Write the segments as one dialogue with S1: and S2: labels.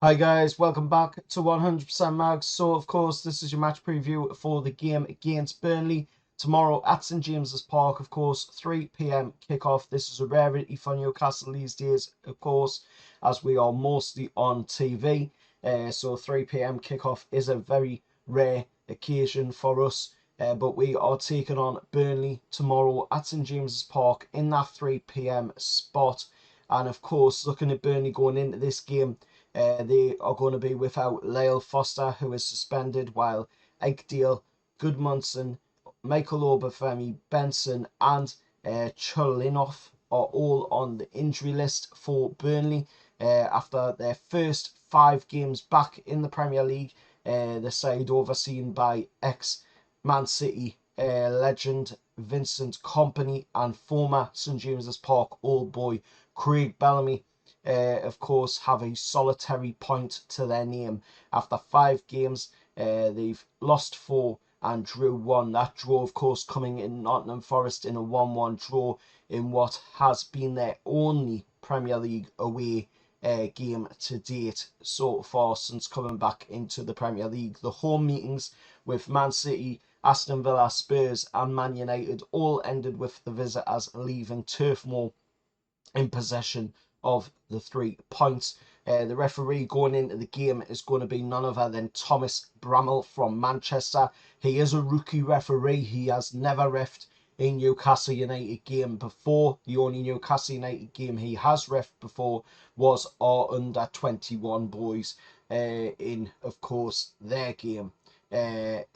S1: Hi guys, welcome back to 100% Mags. So of course this is your match preview for the game against Burnley tomorrow at St James's Park. Of course 3 p.m. kickoff. This is a rarity for Newcastle these days, of course, as we are mostly on TV. So 3 p.m. kickoff is a very rare occasion for us. But we are taking on Burnley tomorrow at St James's Park in that 3 p.m. spot. And of course, looking at Burnley going into this game, they are going to be without Lyle Foster, who is suspended, while Aikdale, Goodmanson, Michael Obafemi, Benson, and Cholinov are all on the injury list for Burnley after their first 5 games back in the Premier League. The side overseen by ex-Man City legend Vincent Kompany and former St James's Park old boy Craig Bellamy, of course, have a solitary point to their name. After 5 games, they've lost 4 and drew 1. That draw, of course, coming in Nottingham Forest in a 1-1 draw in what has been their only Premier League away game to date so far since coming back into the Premier League. The home meetings with Man City, Aston Villa, Spurs, and Man United all ended with the visitors leaving Turf Moor in possession of the 3 points. The referee going into the game is going to be none other than Thomas Bramall from Manchester. He is a rookie referee. He has never refed a Newcastle United game before. The only Newcastle United game he has refed before was our under 21 boys in, of course, their game.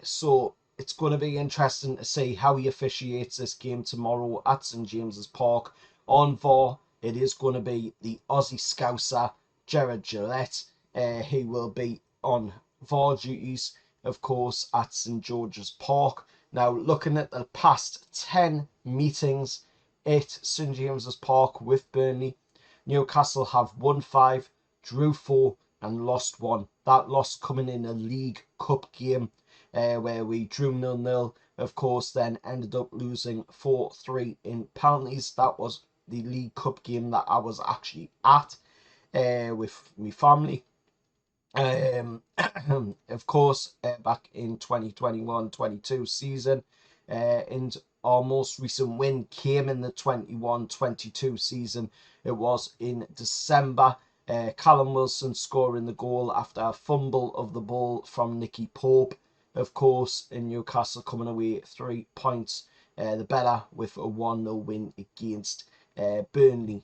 S1: So it's going to be interesting to see how he officiates this game tomorrow at St James's Park. On VAR, it is going to be the Aussie Scouser, Gerard Gillette. He will be on VAR duties, of course, at St George's Park. Now, looking at the past 10 meetings at St James's Park with Burnley, Newcastle have won 5, drew 4, and lost 1. That loss coming in a League Cup game where we drew 0-0, of course, then ended up losing 4-3 in penalties. That was the League Cup game that I was actually at with my family. Of course, back in 2021-22 season, and our most recent win came in the 21-22 season. It was in December. Callum Wilson scoring the goal after a fumble of the ball from Nicky Pope. Of course, in Newcastle coming away 3 points, the better with a 1-0 win against Burnley.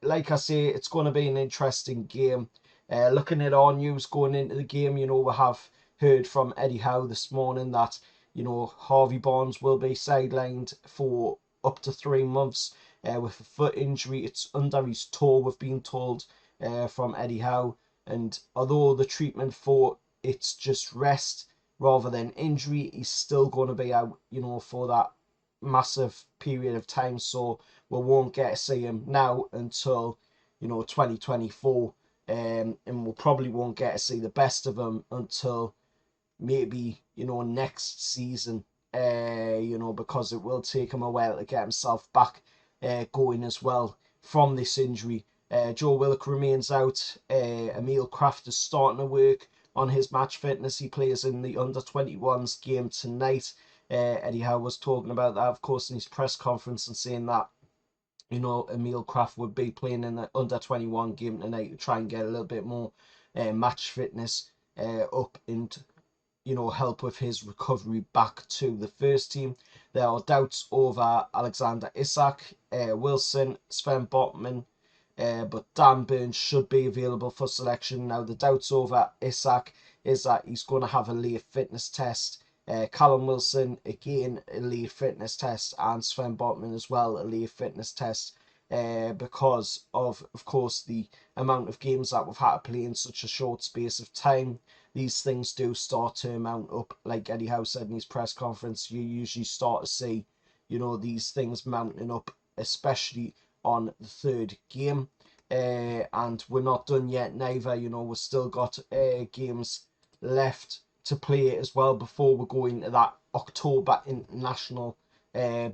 S1: Like I say, it's going to be an interesting game. Looking at our news going into the game, we have heard from Eddie Howe this morning that, Harvey Barnes will be sidelined for up to 3 months with a foot injury. It's under his toe, we've been told from Eddie Howe. And although the treatment for it's just rest rather than injury, he's still going to be out, for that massive period of time. So we won't get to see him now until 2024, and we'll probably won't get to see the best of him until maybe next season, because it will take him a while to get himself back going as well from this injury. Joe Willock remains out. Emil Kraft is starting to work on his match fitness. He plays in the under-21s game tonight. Eddie Howe was talking about that, of course, in his press conference, and saying that Emil Kraft would be playing in the under-21 game tonight to try and get a little bit more match fitness up and help with his recovery back to the first team. There are doubts over Alexander Isak, Wilson, Sven Botman, but Dan Burns should be available for selection. Now, the doubts over Isak is that he's going to have a late fitness test. Callum Wilson, again, a late fitness test, and Sven Botman as well, a late fitness test, because of course, the amount of games that we've had to play in such a short space of time. These things do start to amount up. Like Eddie Howe said in his press conference, you usually start to see, these things mounting up, especially on the third game. And we're not done yet neither. We've still got games left to play as well before we go into that October international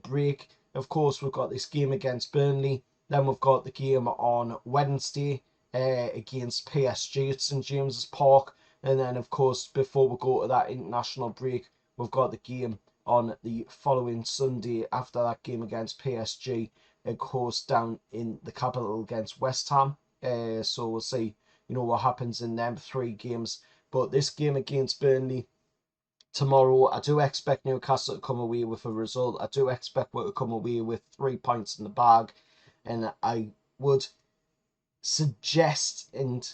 S1: break. Of course, we've got this game against Burnley. Then we've got the game on Wednesday against PSG at St James's Park. And then, of course, before we go to that international break, we've got the game on the following Sunday after that game against PSG, of course, down in the capital against West Ham. So we'll see, what happens in them 3 games. But this game against Burnley tomorrow, I do expect Newcastle to come away with a result. I do expect we to come away with 3 points in the bag. And I would suggest and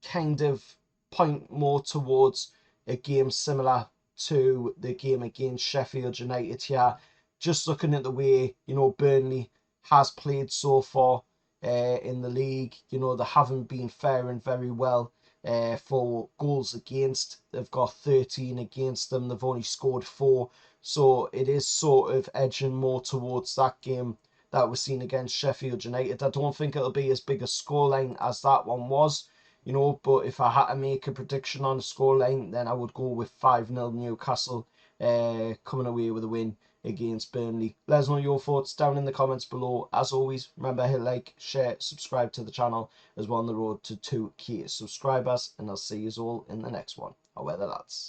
S1: kind of point more towards a game similar to the game against Sheffield United here. Just looking at the way, Burnley has played so far in the league, they haven't been faring very well for goals against. They've got 13 against them. They've only scored 4. So it is sort of edging more towards that game that we're seeing against Sheffield United. I don't think it'll be as big a scoreline as that one was, but if I had to make a prediction on a scoreline, then I would go with 5-0 Newcastle coming away with a win against Burnley. Let us know your thoughts down in the comments below. As always, remember, hit like, share, subscribe to the channel as we're on the road to 2K subscribers, and I'll see you all in the next one. However, lads.